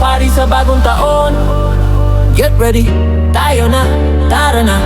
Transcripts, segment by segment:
party sa bagong taon. Get ready, tayo na, tara na.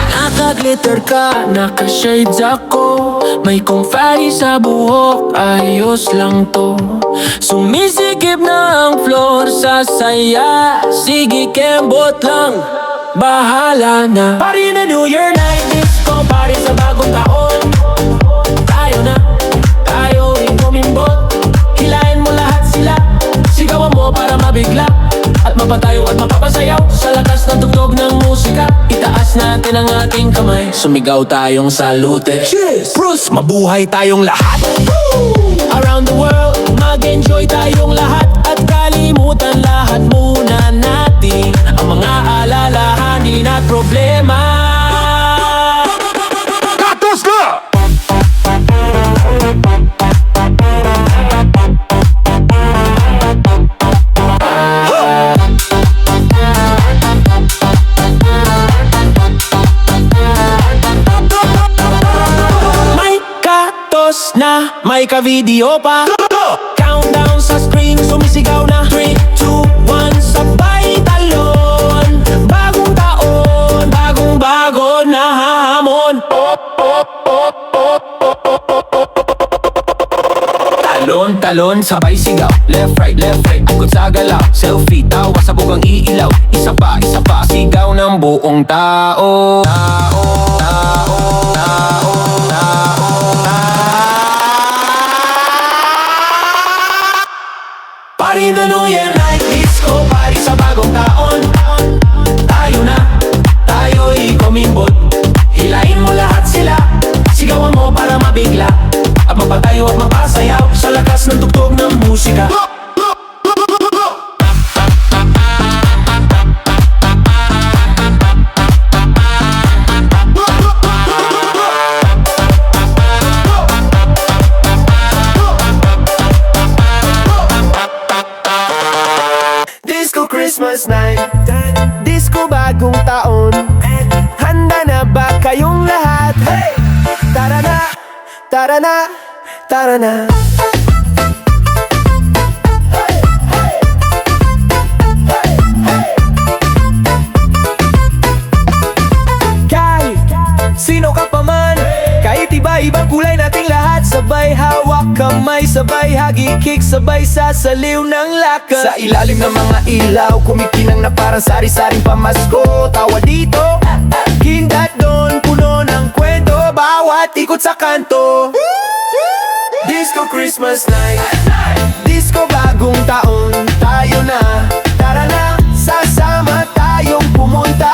Naka-glitter ka, naka-shades ako. May confetti sa buhok, ayos lang to. Sumisikip na ang floor sa saya. Sige, kembot lang, bahala na. Party na New Year night disco, party sa bagong taon. Tayo na, tayo rin kumimbot. Hilahin mo lahat sila, sigawan mo para mabigla. At mapatayo at mapapasayaw sa lakas ng tugtog ng musika. Itaas natin ang ating kamay, sumigaw tayong salute. Cheers! Bruce, mabuhay tayong lahat. Woo! Around the world, mag-enjoy tayong lahat. At kalimutan lahat muna natin ang mga alalahanin at problema. Katos ka! Na may ka-video pa. Countdown sa screen, sumisigaw na 3, 2, 1, sabay talon. Bagong taon, bagong-bago na hamon. Talon, talon, sabay sigaw. Left, right, agod sa galaw. Selfie, tawa, sabog ang iilaw. Isa pa, sigaw ng buong tao. Party na New Year night disco, party sa bagong taon. Tayo na, tayo'y kumimbot. Hilahin mo lahat sila, sigawan mo para mabigla. At mapatayo at mapasayaw sa lakas ng tugtog ng musika. Christmas night, disco bagong taon. Handa na ba kayong lahat? Hey! Tara na, tara na, tara na. Kahit sino ka pa man, kahit iba-ibang kulay nating lahat, sabay hawak kamay, sabay hagikik, sabay sasaliw ng lakas. Sa ilalim ng mga ilaw, kumikinang na parang sari-saring pamasko. Tawa dito, kindat doon, puno ng kwento, bawat ikot sa kanto. Disco Christmas night, disco bagong taon. Tayo na, tara na, sasama tayong pumunta.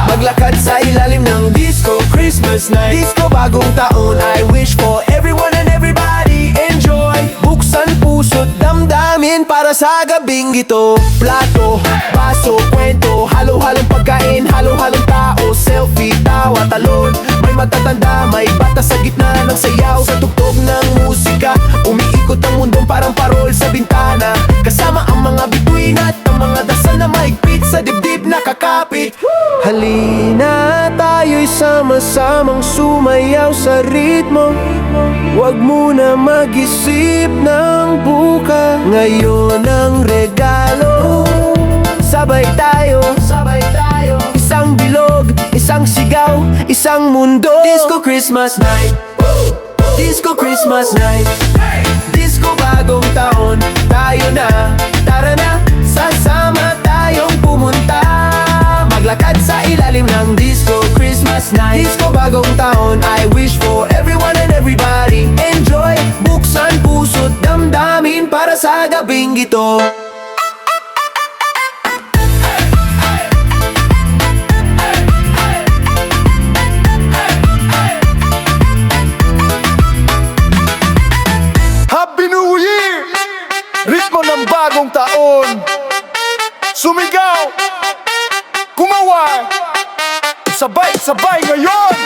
Maglakad sa ilalim ng disco Christmas night, disco bagong taon. I wish for everyone and everybody enjoy. Buksan puso't damdamin para sa gabing ito. Plato, baso, kwento, halo-halong pagkain, halo-halong tao. Selfie, tawa, talon, may matatanda, may bata sa gitna ng sayaw. Sa tugtog ng musika, umiikot ang mundong parang parol sa bintana. Kasama ang mga bituin at ang mga dasal na mahigpit sa dibdib na kakapit. Halina tayo'y sama-samang sumayaw sa ritmo. Huwag muna mag-isip ng buka. Ngayon ang regalo, sabay tayo, sabay tayo. Isang bilog, isang sigaw, isang mundo. Disco Christmas night, disco Christmas night, disco bagong taon. Tayo na, tara na, sasama tayong pumunta. Maglakad sa ilalim ng disco Christmas night, disco bagong taon. I wish for everyone and everybody enjoy. Buksan puso't damdamin para sa gabing ito. Happy New Year! Ritmo ng bagong taon. Sumigaw, kumaway, sabay-sabay ngayon.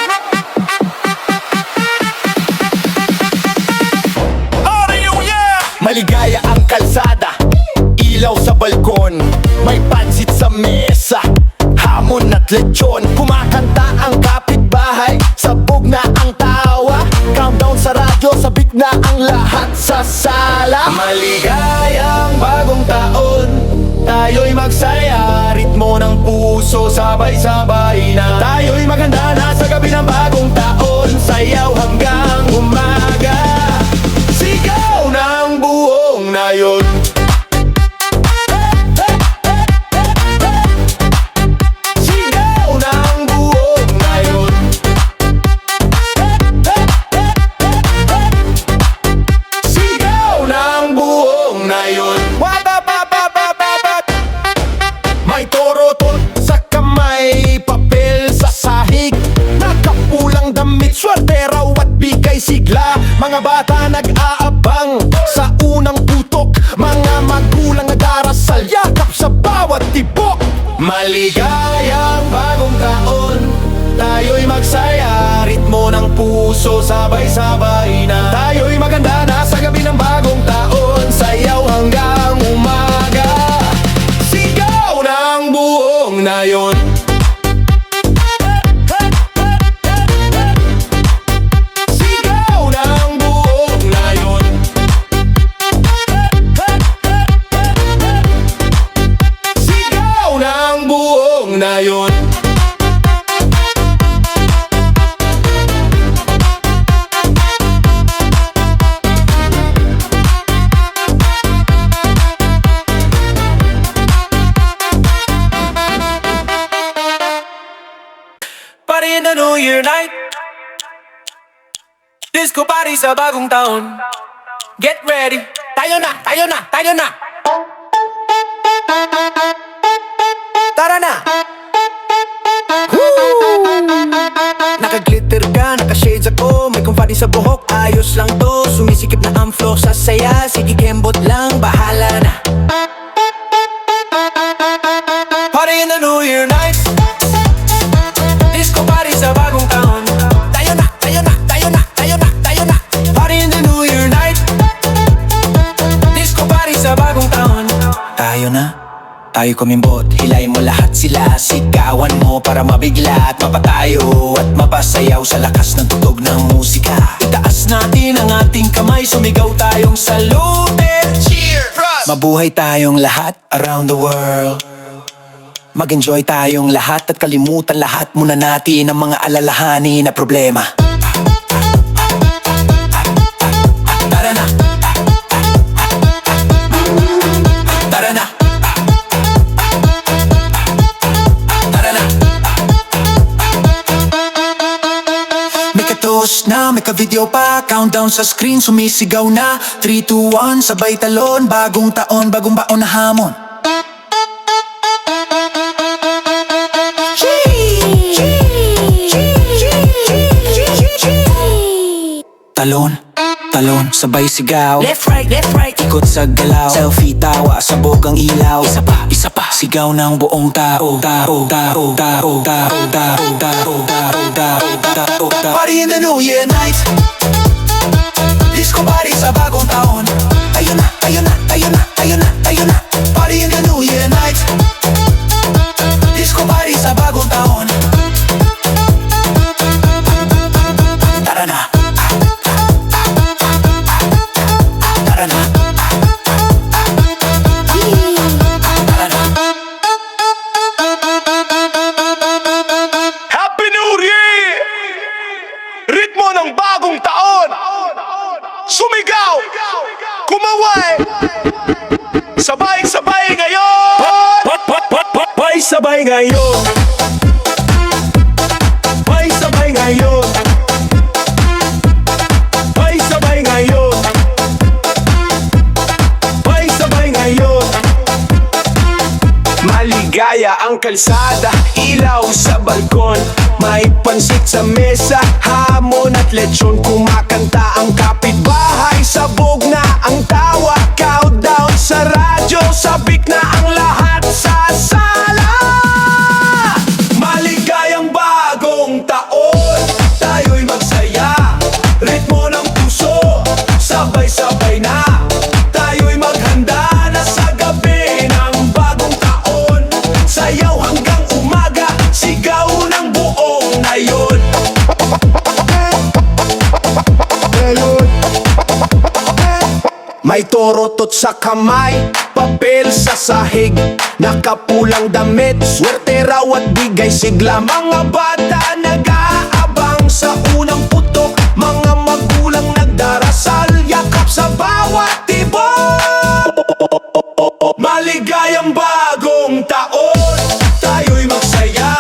Maligaya ang kalsada, ilaw sa balkon, may pansit sa mesa, hamon at lechon. Kumakanta ang kapitbahay, sabog na ang tawa. Countdown sa radyo, sabik na ang lahat sa sala. Maligayang bagong taon, tayo'y magsaya, ritmo ng puso, sabay-sabay na. Tayo'y maganda na sa gabi ng bagong taon, sayaw hanggang umaga. Sigaw ng buong nayon. Sigaw ng buong nayon. Sigaw ng buong nayon. May torotot sa kamay, papel sa sahig, nakapulang damit, swerte raw at bigay sigla. Mga bata nag-aabang sa unang putok, mga magulang nag-arasal, yakap sa bawat tibok. Maligayang bagong taon, tayo'y magsaya, ritmo ng puso, sabay-sabay na. Tayo'y maganda na sa gabi ng bagong taon, sayaw hanggang umaga. Sigaw ng buong nayon. Sigaw ng buong nayon. Sigaw ng buong nayon. Party in the New Year night, disco party sa bagong taon. Get ready, tayo na, tayo na, tayo na. Tara na. Naka-glitter ka, naka-shades ako, may kumfadi sa buhok, ayos lang to. Sumisikip na ang flow sa saya, sige kembot lang, bahala na. Party in the New Year night, disco party sa bagong taon. Tayo na, tayo na, tayo na, tayo na, tayo na. Party in the New Year night, disco party sa bagong taon. Tayo na, tayo kumimbot, hilayin mo lahat sila, sigawan mo para mabigla at mapatayo at mapasayaw sa lakas ng tugtog ng musika. Itaas natin ang ating kamay, sumigaw tayong salute. Cheer! Mabuhay tayong lahat around the world. Mag-enjoy tayong lahat at kalimutan lahat muna natin ang mga alalahanin na problema. Tara na. Tara na. Tara na. May katos na, may ka-video pa, countdown sa screen, sumisigaw na 3, 2, 1, sabay talon, bagong taon, bagong baon na hamon. Talon, talon, sabay sigaw. Left, right, ikot sa galaw. Selfie, tawa, sabog ang ilaw. Isa pa, sigaw ng buong tao. Party in the New Year night, disco party sa bagong taon. Tayo na, tayo na, tayo na, tayo na, tayo na. Party in the New Year night, disco party sa bagong taon. Tara na. Happy New Year! Ritmo ng bagong taon, sumigaw, kumaway, sabay-sabay ngayon. Sabay ngayon. Sabay ngayon. Sabay ngayon. Sabay ngayon. Maligaya ang kalsada, ilaw sa balkon, may pansit sa mesa, hamon at lechon. Kumakanta ang kapitbahay, sabog na ang tawa, countdown sa radyo, sabik na ang lahat sa sala. Maligayang bagong taon, tayo'y magsaya, ritmo ng puso, sabay-sabay na. Tayo'y maghanda na sa gabi ng bagong taon, sayaw hanggang umaga, sigaw ng buong nayon. torotot sa kamay, papel sa sahig, nakapulang damit, swerte raw at bigay sigla. Mga bata nag-aabang sa unang putok, mga magulang nagdarasal, yakap sa bawat tibok. Maligayang bagong taon, tayo'y magsaya,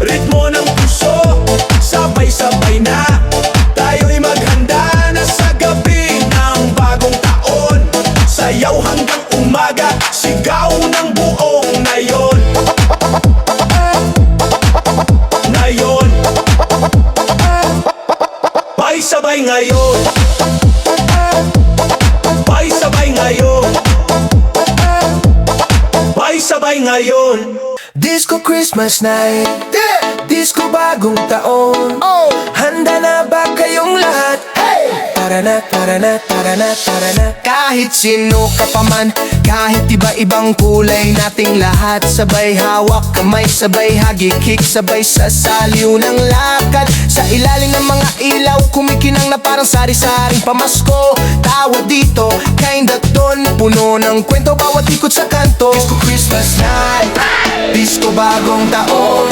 ritmo ng puso, sabay-sabay na. Tayo'y maghanda na sa gabi ng bagong taon, sayaw hanggang umaga, sigaw ng buong nayon. Nayon, sabay ngayon, sabay ngayon, sabay ngayon. Disco Christmas night, disco bagong taon. Handa na ba kayong lahat? Tara na, tara na, tara na, tara na. Kahit sino ka pa man, kahit iba-ibang kulay nating lahat, sabay hawak kamay, sabay hagikik, sabay sasaliw ng lakad. Sa ilalim ng mga ilaw, kumikinang na parang sari-saring pamasko. Tawa dito, kinda doon, puno ng kwento bawat ikot sa kanto. Disco Christmas night, disco bagong taon,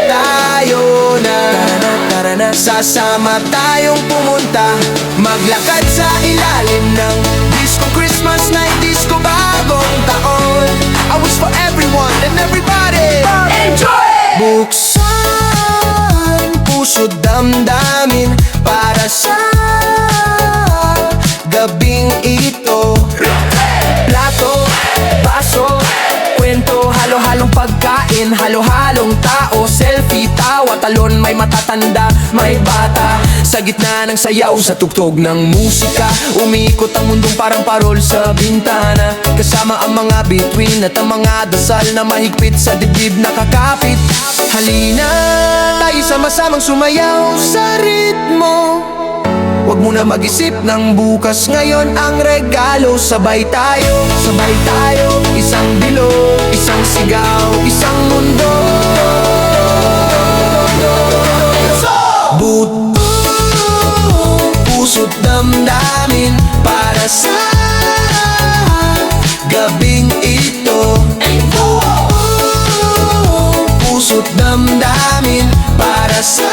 tayo na. Tara na, tara na. Sasama tayong pumunta, maglakad sa ilalim ng Disco Christmas night, disco bagong taon. I wish for everyone and everybody enjoy! Buksan puso damdamin para sa gabing ito. Plato, baso, kwento, halo-halong pagkain, halo-halong tao, selfie, tawa, talon, may matatanda, may bata. Sa gitna ng sayaw, sa tugtog ng musika, umiikot ang mundong parang parol sa bintana. Kasama ang mga bituin at ang mga dasal na mahigpit sa dibdib nakakapit. Halina, tayo sama-samang sumayaw sa ritmo. Huwag mo na mag-isip ng bukas, ngayon ang regalo. Sabay tayo, isang bilog, isang sigaw, isang mundo. Buto, puso't damdamin para sa gabing ito. Puso't damdamin para sa